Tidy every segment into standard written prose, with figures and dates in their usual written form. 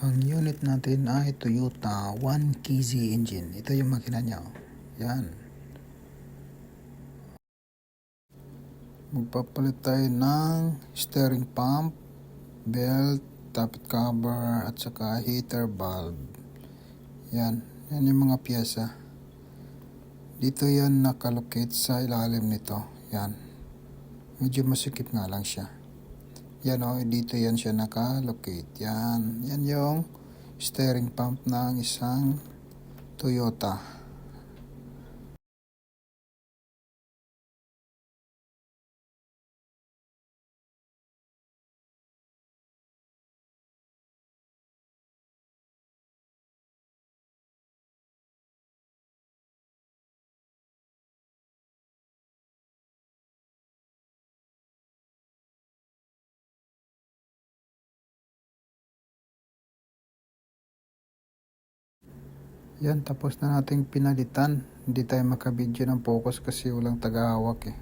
Ang unit natin ay Toyota 1KZ engine. Ito yung makina niya. Yan. Magpapalit tayo ng steering pump, belt, tappet cover, at saka heater valve. Yan. Yan yung mga piyesa. Dito yan nakalocate sa ilalim nito. Yan. Medyo masikip nga lang siya. Yan o, dito yan siya nakalocate. Yan. Yan yung steering pump ng isang Toyota. Yan, tapos na nating pinalitan. Hindi tayo makabidyo ng focus kasi walang tagahawak eh.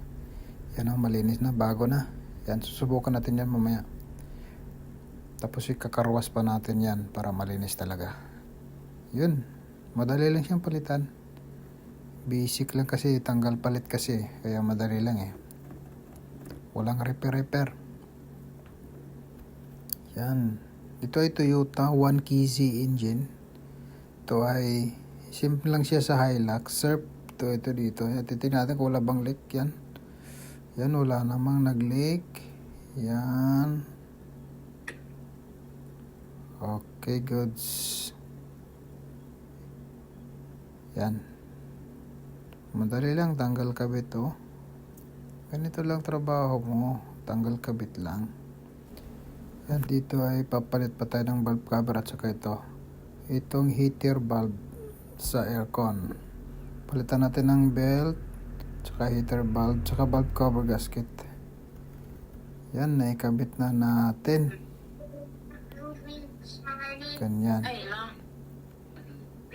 Yan o, malinis na, bago na. Yan, susubukan natin yan mamaya. Tapos ikakarwas pa natin yan para malinis talaga. Yun, madali lang siyang palitan. Basic lang kasi, tanggal palit kasi. Kaya madali lang eh. Walang repair. Yan. Ito ay Toyota 1KZ engine. Ito ay simple lang siya sa Hilux. Surf. Ito dito. Titignan natin kung wala bang leak. Yan. Yan, wala namang nag-leak. Yan. Okay, goods. Yan. Madali lang, tanggal kabit oh. Ganito lang trabaho mo. Tanggal kabit lang. Yan, dito ay papalit pa tayo ng valve cover at saka ito. Itong heater valve sa aircon. Palitan natin ng belt, saka heater valve, saka valve cover gasket. Yan, naikabit na natin. Ganyan.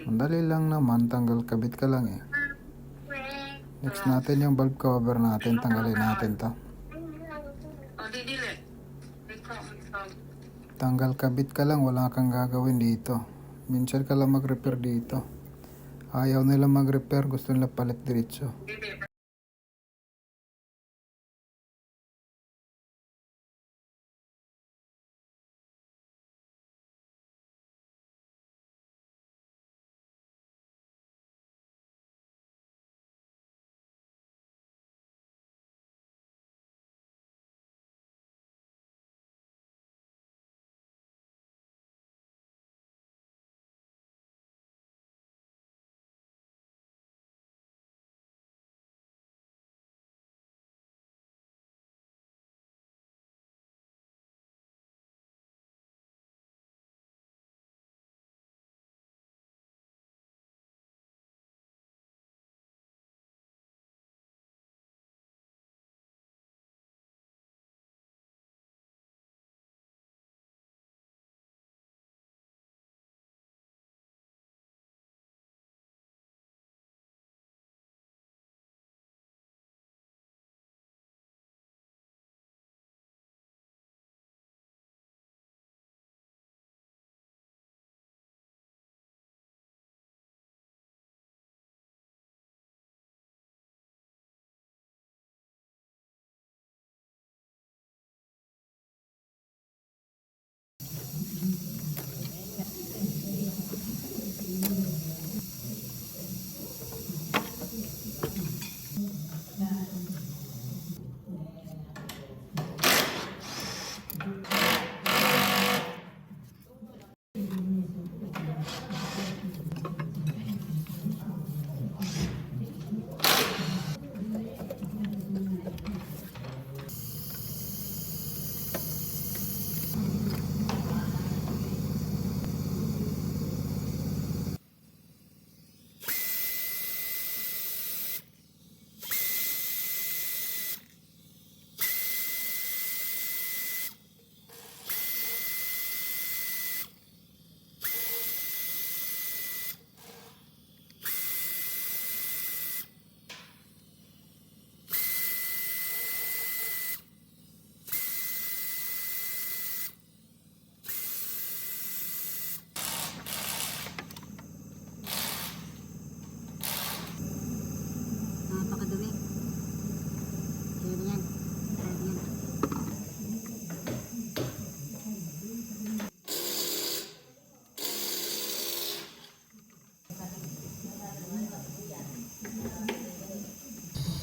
Madali lang naman, tanggal kabit ka lang eh. Next natin yung valve cover natin, tanggalin natin to. Tanggal kabit ka lang, wala kang gagawin dito. Minsan ka lang mag-repair dito. Ayaw nila mag-repair, gusto nila palit diretso.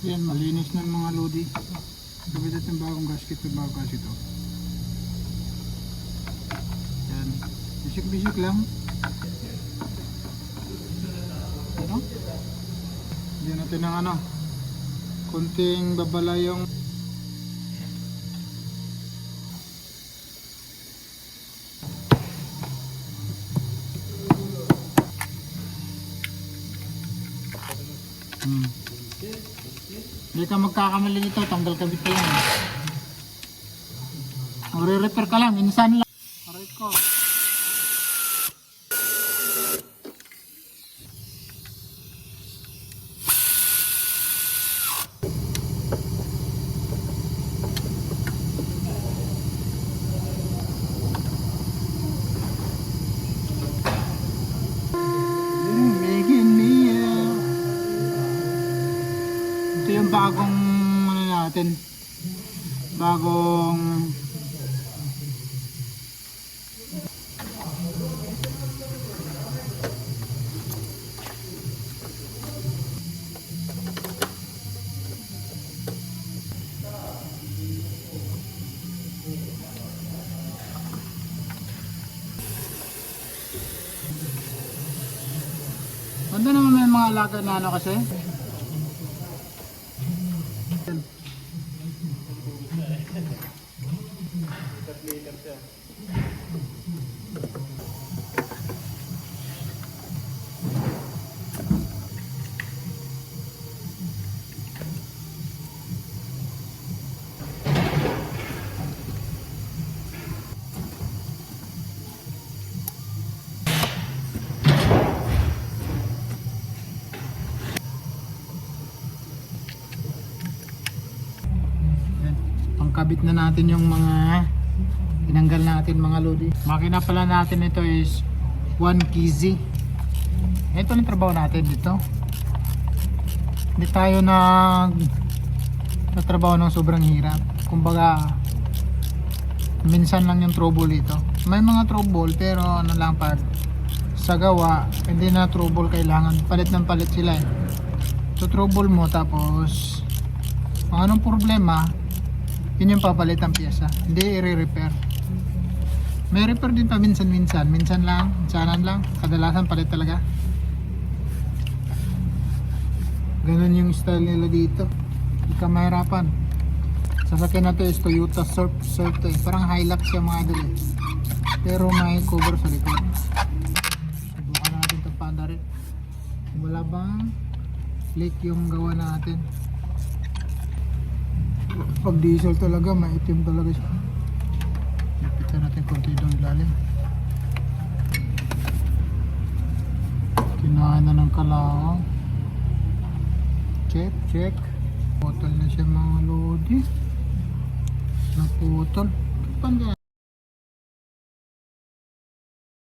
Yan, malinis na mga lodi. Gabit natin bagong gasket to bagong gasket to. Yan. Bisik-bisik lang. Ano? Diyan natin ng ano. Kunting babala yung Hindi ka magkakamali nito, tanggal kabit pa yan. Re-repair ka lang, minsan lang. Aray ko. Ito yung bagong ano natin, bagong ano naman may mga alaga na ano kasi kabit na natin yung mga tinanggal natin mga lodi. Makina pala natin ito is 1 kg. Ito ang trabaho natin dito. Hindi tayo nagtatrabaho ng sobrang hirap. Kumbaga minsan lang yung trouble ito. May mga trouble pero ano lang pag sa gawa hindi na trouble, kailangan palit ng palit sila eh. So trouble mo tapos kung anong problema yun yung papalit ang pyesa, hindi i-repair. May repair din pa minsan-minsan, minsanan lang, kadalasan palit talaga. Ganun yung style nila dito, hindi ka mahirapan. Sasakyan na to is Toyota Surf to eh. Parang Hilux yung mga dali, pero may cover sa likod. Subukan natin ito panda rin. Wala bang leak yung gawa natin? Pag diesel talaga, maitim talaga siya. Lapitan natin konti doon ilalim. Kinain na ng kalawang. Check, check. Putol na siya mga lodi. Naputol. Panda.